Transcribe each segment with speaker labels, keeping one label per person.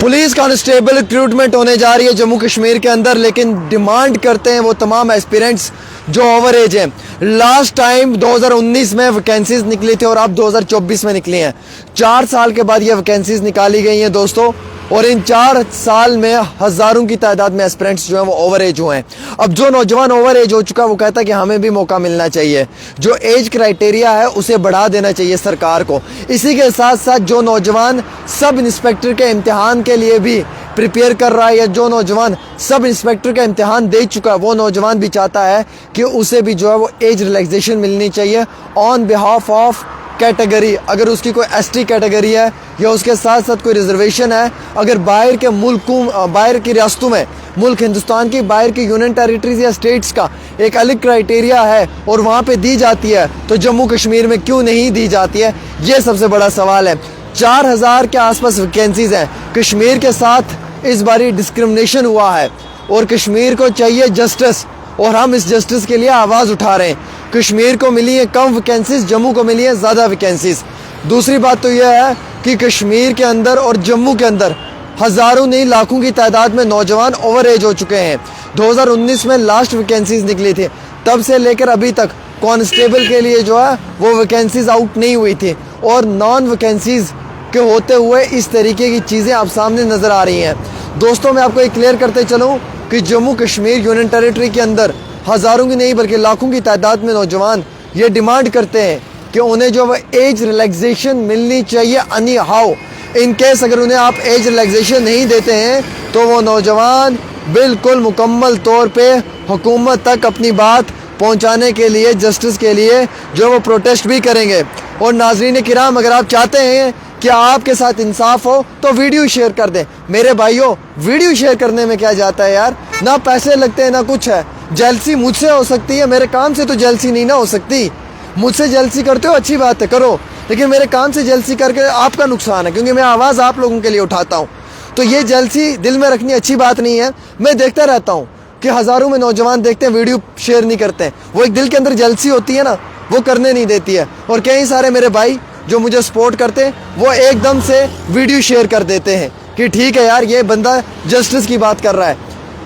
Speaker 1: Police constable recruitment होने जा रही है जम्मू कश्मीर के अंदर, लेकिन डिमांड करते हैं वो तमाम एस्पिरेंट्स जो ओवर एज हैं। लास्ट टाइम 2019 में वैकेंसीज निकली थी और अब 2024 में निकली हैं। 4 साल के बाद ये वैकेंसीज निकाली गई हैं दोस्तों, और इन 4 साल में हजारों की तादाद में एस्पिरेंट्स जो हैं वो ओवर एज हुए हैं। अब जो नौजवान ओवर एज हो चुका है वो कहता है कि हमें भी मौका मिलना चाहिए। जो एज क्राइटेरिया है उसे बढ़ा देना चाहिए सरकार को। इसी के साथ साथ जो नौजवान सब इंस्पेक्टर के इम्तिहान के लिए भी प्रिपेयर कर रहा है, या जो नौजवान सब इंस्पेक्टर का इम्तिहान दे चुका है, वो नौजवान भी चाहता है कि उसे भी जो है वो एज रिलैक्सेशन मिलनी चाहिए ऑन बिहाफ ऑफ कैटेगरी। अगर उसकी कोई एसटी कैटेगरी है या उसके साथ साथ कोई रिजर्वेशन है, अगर बाहर के मुल्कों, बाहर की रियासतों में, मुल्क हिंदुस्तान की बाहर की यूनियन टेरिटरीज या स्टेट्स का एक अलग क्राइटेरिया है और वहाँ पे दी जाती है, तो जम्मू कश्मीर में क्यों नहीं दी जाती है? ये सबसे बड़ा सवाल है। 4000 के आसपास वैकेंसीज हैं। कश्मीर के साथ इस बारी डिस्क्रिमिनेशन हुआ है और कश्मीर को चाहिए जस्टिस, और हम इस जस्टिस के लिए आवाज़ उठा रहे हैं। कश्मीर को मिली है कम वैकेंसीज, जम्मू को मिली है ज़्यादा वैकेंसीज। दूसरी बात तो यह है कि कश्मीर के अंदर और जम्मू के अंदर हज़ारों नहीं लाखों की तादाद में नौजवान ओवर एज हो चुके हैं। 2019 में लास्ट वैकेंसीज निकली थी, तब से लेकर अभी तक कांस्टेबल के लिए जो है वो वैकेंसीज आउट नहीं हुई थी, और नॉन वैकेंसीज के होते हुए इस तरीके की चीज़ें आप सामने नज़र आ रही हैं। दोस्तों, मैं आपको एक क्लियर करते चलूँ कि जम्मू कश्मीर यूनियन टेरिटरी के अंदर हज़ारों की नहीं बल्कि लाखों की तादाद में नौजवान ये डिमांड करते हैं कि उन्हें जो है एज रिलैक्सेशन मिलनी चाहिए एनी हाउ। इन केस अगर उन्हें आप एज रिलैक्सेशन नहीं देते हैं तो वो नौजवान बिल्कुल मुकम्मल तौर पे हुकूमत तक अपनी बात पहुंचाने के लिए, जस्टिस के लिए जो वो प्रोटेस्ट भी करेंगे। और नाज़रीन किराम, अगर आप चाहते हैं कि आपके साथ इंसाफ हो तो वीडियो शेयर कर दें। मेरे भाइयों, वीडियो शेयर करने में क्या जाता है यार, ना पैसे लगते हैं ना कुछ है। जेलसी मुझसे हो सकती है, मेरे काम से तो जेलसी नहीं ना हो सकती। मुझसे जेलसी करते हो अच्छी बात है, करो, लेकिन मेरे काम से जेलसी करके आपका नुकसान है, क्योंकि मैं आवाज़ आप लोगों के लिए उठाता हूँ। तो ये जेलसी दिल में रखनी अच्छी बात नहीं है। मैं देखता रहता हूँ कि हज़ारों में नौजवान देखते हैं, वीडियो शेयर नहीं करते हैं। वो एक दिल के अंदर जेलसी होती है ना, वो करने नहीं देती है। और कई सारे मेरे भाई जो मुझे सपोर्ट करते हैं वो एकदम से वीडियो शेयर कर देते हैं कि ठीक है यार, ये बंदा जस्टिस की बात कर रहा है।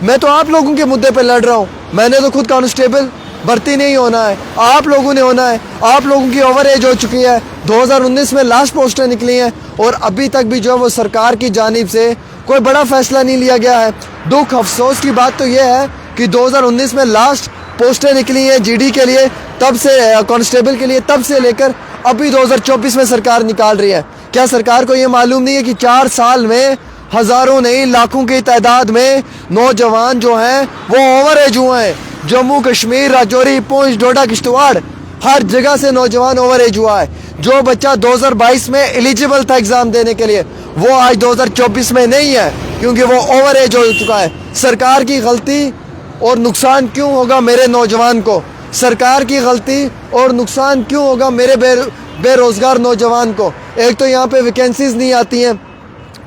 Speaker 1: मैं तो आप लोगों के मुद्दे पे लड़ रहा हूँ। मैंने तो खुद कांस्टेबल भर्ती नहीं होना है, आप लोगों ने होना है। आप लोगों की ओवर एज हो चुकी है। 2019 में लास्ट पोस्टें निकली हैं और अभी तक भी जो है वो सरकार की जानिब से कोई बड़ा फैसला नहीं लिया गया है। दुख अफसोस की बात तो यह है कि 2019 में लास्ट पोस्टें निकली हैं जीडी के लिए, तब से कांस्टेबल के लिए, तब से लेकर अभी 2024 में सरकार निकाल रही है। क्या सरकार को ये मालूम नहीं है कि 4 साल में हज़ारों नहीं लाखों की तादाद में नौजवान जो हैं वो ओवर एज हुए हैं? जम्मू कश्मीर, राजौरी, पुंछ, डोडा, किश्तवाड़, हर जगह से नौजवान ओवर एज हुआ है। जो बच्चा 2022 में एलिजिबल था एग्ज़ाम देने के लिए, वो आज 2024 में नहीं है, क्योंकि वो ओवर एज हो चुका है। सरकार की गलती और नुकसान क्यों होगा मेरे नौजवान को? सरकार की गलती और नुकसान क्यों होगा मेरे बेरोज़गार नौजवान को? एक तो यहाँ पे वैकेंसीज नहीं आती हैं,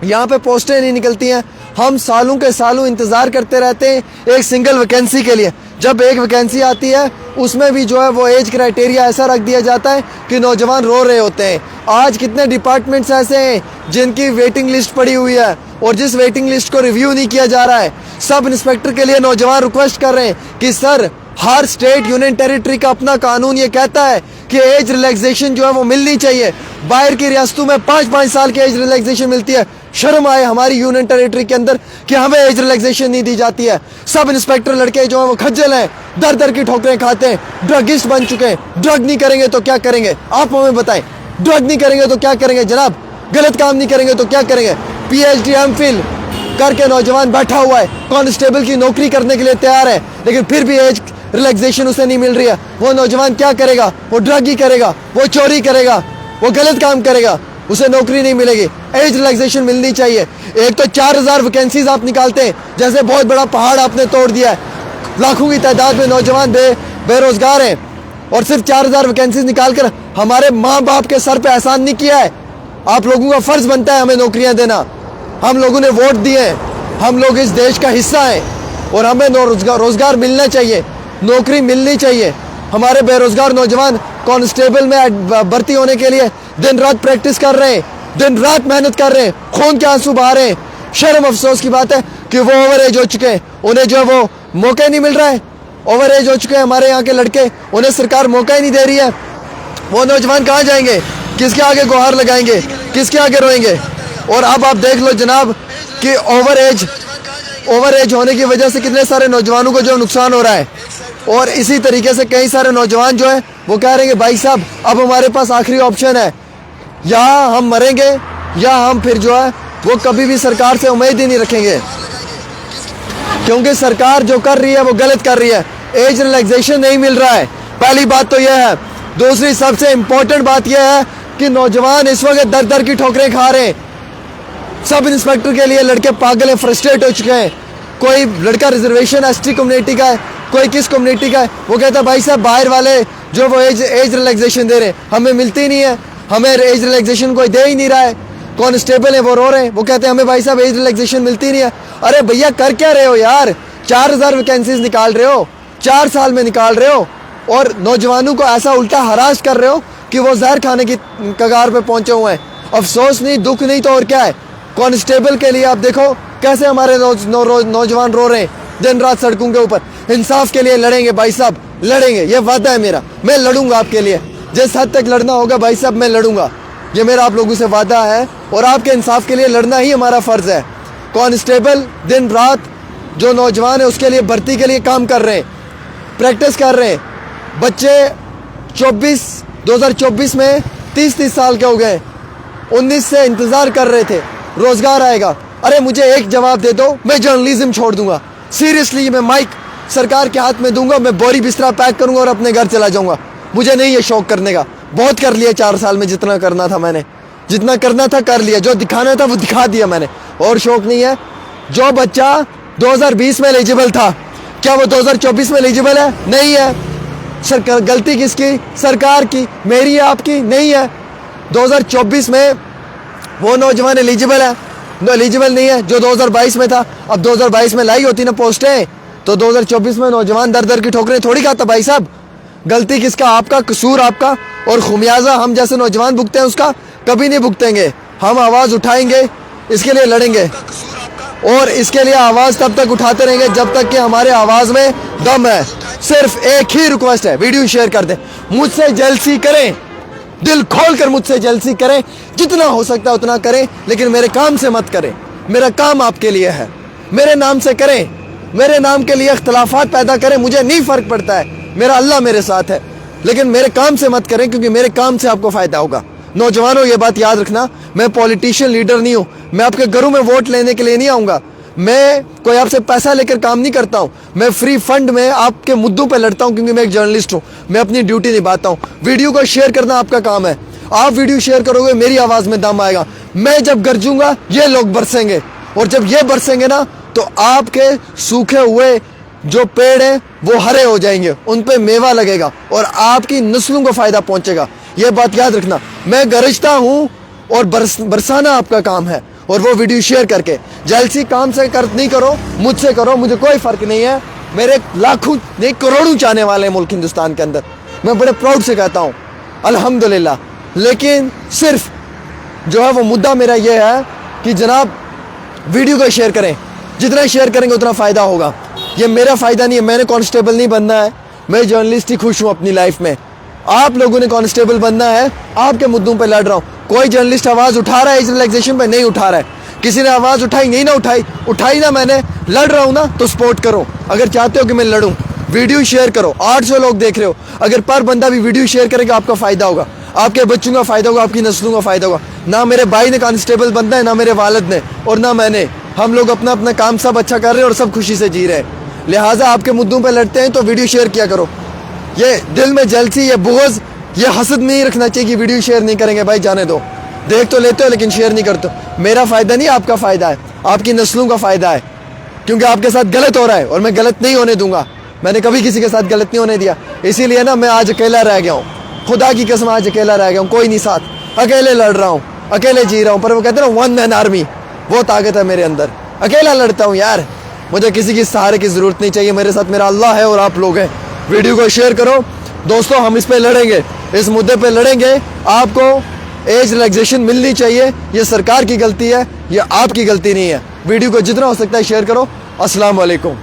Speaker 1: यहाँ पे पोस्टें नहीं निकलती हैं। हम सालों के सालों इंतज़ार करते रहते हैं एक सिंगल वैकेंसी के लिए। जब एक वैकेंसी आती है उसमें भी जो है वो एज क्राइटेरिया ऐसा रख दिया जाता है कि नौजवान रो रहे होते हैं। आज कितने डिपार्टमेंट्स ऐसे हैं जिनकी वेटिंग लिस्ट पड़ी हुई है और जिस वेटिंग लिस्ट को रिव्यू नहीं किया जा रहा है। सब इंस्पेक्टर के लिए नौजवान रिक्वेस्ट कर रहे हैं कि सर, हर स्टेट यूनियन टेरिटरी का अपना कानून ये कहता है कि एज रिलैक्सेशन जो है वो मिलनी चाहिए। बाहर की रियासतों में 5-5 साल की एज रिलैक्सेशन मिलती है। शर्म आए हमारी यूनियन टेरिटरी के अंदर कि हमें एज रिलैक्सेशन नहीं दी जाती है। सब इंस्पेक्टर लड़के जो हैं वो खज्जल हैं, दर दर की ठोकरें खाते हैं, ड्रगिस्ट बन चुके हैं। ड्रग नहीं करेंगे तो क्या करेंगे? आप हमें बताएं। ड्रग नहीं करेंगे तो क्या करेंगे जनाब? गलत काम नहीं करेंगे तो क्या करेंगे? PhD MPhil करके नौजवान बैठा हुआ है, कांस्टेबल की नौकरी करने के लिए तैयार है, लेकिन फिर भी एज रिलैक्सेशन उसे नहीं मिल रही है। वो नौजवान क्या करेगा? वो ड्रग ही करेगा, वो चोरी करेगा, वो गलत काम करेगा, उसे नौकरी नहीं मिलेगी। एज रिलैक्सेशन मिलनी चाहिए। एक तो 4000 वैकेंसीज आप निकालते हैं जैसे बहुत बड़ा पहाड़ आपने तोड़ दिया है। लाखों की तादाद में नौजवान बेरोजगार हैं और सिर्फ 4000 वैकेंसीज निकालकर हमारे माँ बाप के सर पे एहसान नहीं किया है। आप लोगों का फर्ज बनता है हमें नौकरियां देना। हम लोगों ने वोट दिए हैं, हम लोग इस देश का हिस्सा हैं और हमें रोजगार मिलना चाहिए, नौकरी मिलनी चाहिए। हमारे बेरोजगार नौजवान कांस्टेबल में भर्ती होने के लिए दिन रात प्रैक्टिस कर रहे हैं, दिन रात मेहनत कर रहे हैं, खून के आंसू बहा रहे हैं। शर्म अफसोस की बात है कि वो ओवर एज हो चुके हैं, उन्हें जो है वो मौका नहीं मिल रहा है। ओवर एज हो चुके हैं हमारे यहाँ के लड़के, उन्हें सरकार मौका ही नहीं दे रही है। वो नौजवान कहाँ जाएंगे, किसके आगे गुहार लगाएंगे, किसके आगे रोएंगे। और अब आप देख लो जनाब कि ओवर एज होने की वजह से कितने सारे नौजवानों को जो नुकसान हो रहा है। और इसी तरीके से कई सारे नौजवान जो है वो कह रहे हैं भाई साहब अब हमारे पास आखिरी ऑप्शन है, या हम मरेंगे या हम फिर जो है वो कभी भी सरकार से उम्मीद ही नहीं रखेंगे, क्योंकि सरकार जो कर रही है वो गलत कर रही है। एज रिलैक्सेशन नहीं मिल रहा है, पहली बात तो यह है। दूसरी सबसे इंपॉर्टेंट बात यह है कि नौजवान इस वक्त दर दर की ठोकरें खा रहे हैं। सब इंस्पेक्टर के लिए लड़के पागल हैं, फ्रस्ट्रेट हो चुके हैं। कोई लड़का रिजर्वेशन एसटी कम्युनिटी का है, कोई किस कम्युनिटी का है, वो कहता है भाई साहब बाहर वाले जो वो एज रिलैक्सेशन दे रहे हैं हमें मिलती नहीं है, हमें एज रिलैक्सेशन कोई दे ही नहीं रहा है। कांस्टेबल है वो रो रहे हैं, वो कहते हैं हमें भाई साहब एज रिलैक्सेशन मिलती नहीं है। अरे भैया कर क्या रहे हो यार, 4000 वैकेंसीज निकाल रहे हो, 4 साल में निकाल रहे हो, और नौजवानों को ऐसा उल्टा हरास कर रहे हो कि वो जहर खाने की कगार पे पहुंचे हुए हैं। अफसोस नहीं, दुख नहीं तो और क्या है। कांस्टेबल के लिए आप देखो कैसे हमारे नौजवान रो रहे हैं दिन रात सड़कों के ऊपर। इंसाफ के लिए लड़ेंगे भाई साहब, लड़ेंगे, ये वादा है मेरा, मैं लड़ूंगा आपके लिए, जिस हद तक लड़ना होगा भाई साहब मैं लड़ूंगा, ये मेरा आप लोगों से वादा है। और आपके इंसाफ के लिए लड़ना ही हमारा फ़र्ज़ है। कांस्टेबल दिन रात जो नौजवान है उसके लिए भर्ती के लिए काम कर रहे हैं, प्रैक्टिस कर रहे हैं। बच्चे 2024 में 30 साल के हो गए, 19 से इंतज़ार कर रहे थे रोज़गार आएगा। अरे मुझे एक जवाब दे दो, मैं जर्नलिज्म छोड़ दूंगा, सीरियसली मैं माइक सरकार के हाथ में दूंगा, मैं बोरी बिस्तरा पैक करूंगा और अपने घर चला जाऊंगा। मुझे नहीं ये शौक करने का, बहुत कर लिया 4 साल में, जितना करना था मैंने, जितना करना था कर लिया, जो दिखाना था वो दिखा दिया मैंने, और शौक नहीं है। जो बच्चा 2020 में एलिजिबल था, क्या वो 2024 में एलिजिबल है? नहीं है। सरकार, गलती किसकी? सरकार की, मेरी है, आपकी नहीं है। 2024 में वो नौजवान एलिजिबल है, एलिजिबल नहीं है जो 2022 में था। अब 2022 में लाई होती ना पोस्टें, तो 2024 में नौजवान दर दर की ठोकरें थोड़ी खाता भाई साहब। गलती किसका? आपका, कसूर आपका, और खुमियाजा हम जैसे नौजवान भुगते हैं उसका कभी नहीं भुगतेंगे। हम आवाज़ उठाएंगे, इसके लिए लड़ेंगे, और इसके लिए आवाज़ तब तक उठाते रहेंगे जब तक कि हमारे आवाज़ में दम है। सिर्फ एक ही रिक्वेस्ट है, वीडियो शेयर कर दें, मुझसे जेलसी करें, दिल खोल कर मुझसे जेलसी करें, जितना हो सकता है उतना करें, लेकिन मेरे काम से मत करें। मेरा काम आपके लिए है, मेरे नाम से करें, मेरे नाम के लिए इख्तलाफात पैदा करें, मुझे नहीं फ़र्क पड़ता है, मेरा अल्लाह मेरे साथ है, लेकिन मेरे काम से मत करें, क्योंकि मेरे काम से आपको फ़ायदा होगा। नौजवानों ये बात याद रखना, मैं पॉलिटिशियन लीडर नहीं हूँ, मैं आपके घरों में वोट लेने के लिए नहीं आऊँगा, मैं कोई आपसे पैसा लेकर काम नहीं करता हूँ, मैं फ्री फंड में आपके मुद्दों पे लड़ता हूँ, क्योंकि मैं एक जर्नलिस्ट हूँ, मैं अपनी ड्यूटी निभाता हूँ। वीडियो को शेयर करना आपका काम है, आप वीडियो शेयर करोगे मेरी आवाज़ में दम आएगा। मैं जब गरजूंगा ये लोग बरसेंगे, और जब ये बरसेंगे ना तो आपके सूखे हुए जो पेड़ हैं वो हरे हो जाएंगे, उन पे मेवा लगेगा और आपकी नस्लों को फ़ायदा पहुँचेगा। ये बात याद रखना, मैं गरजता हूँ और बरसाना आपका काम है, और वो वीडियो शेयर करके। जेलसी काम से नहीं करो, मुझसे करो, मुझे कोई फ़र्क नहीं है। मेरे लाखों नहीं करोड़ों चाहने वाले हैं मुल्क हिंदुस्तान के अंदर, मैं बड़े प्राउड से कहता हूँ अल्हम्दुलिल्लाह। लेकिन सिर्फ जो है वो मुद्दा मेरा ये है कि जनाब वीडियो को शेयर करें, जितना शेयर करेंगे उतना फ़ायदा होगा। ये मेरा फ़ायदा नहीं है, मैंने कांस्टेबल नहीं बनना है, मैं जर्नलिस्ट ही खुश हूँ अपनी लाइफ में। आप लोगों ने कांस्टेबल बनना है, आपके मुद्दों पे लड़ रहा हूँ। कोई जर्नलिस्ट आवाज़ उठा रहा है इस रिलैक्सेशन पे? नहीं उठा रहा है। किसी ने आवाज़ उठाई? नहीं ना उठाई, उठाई ना मैंने, लड़ रहा हूँ ना, तो सपोर्ट करो। अगर चाहते हो कि मैं लड़ूँ, वीडियो शेयर करो। 800 लोग देख रहे हो, अगर पर बंदा भी वीडियो शेयर करेगा आपका फ़ायदा होगा, आपके बच्चों का फ़ायदा होगा, आपकी नस्लों का फ़ायदा होगा। ना मेरे भाई ने कांस्टेबल बनना है, ना मेरे वालिद ने, और ना मैंने। हम लोग अपना अपना काम सब अच्छा कर रहे हैं और सब खुशी से जी रहे हैं। लिहाजा आपके मुद्दों पे लड़ते हैं तो वीडियो शेयर किया करो। ये दिल में जलसी, ये बुग़्ज़, ये हसद नहीं रखना चाहिए कि वीडियो शेयर नहीं करेंगे। भाई जाने दो, देख तो लेते हो लेकिन शेयर नहीं करते। मेरा फ़ायदा नहीं, आपका फ़ायदा है, आपकी नस्लों का फ़ायदा है, क्योंकि आपके साथ गलत हो रहा है और मैं गलत नहीं होने दूंगा। मैंने कभी किसी के साथ गलत नहीं होने दिया, इसीलिए ना मैं आज अकेला रह गया हूँ। खुदा की कसम आज अकेला रह गया हूँ, कोई नहीं साथ, अकेले लड़ रहा हूँ, अकेले जी रहा हूँ। पर वो कहते हैं ना, वन मैन आर्मी, वो ताकत है मेरे अंदर। अकेला लड़ता हूँ यार, मुझे किसी की सहारे की ज़रूरत नहीं चाहिए। मेरे साथ मेरा अल्लाह है और आप लोग हैं। वीडियो को शेयर करो दोस्तों, हम इस पे लड़ेंगे, इस मुद्दे पे लड़ेंगे। आपको एज रिलैक्सेशन मिलनी चाहिए, ये सरकार की गलती है, ये आपकी गलती नहीं है। वीडियो को जितना हो सकता है शेयर करो। अस्सलाम वालेकुम।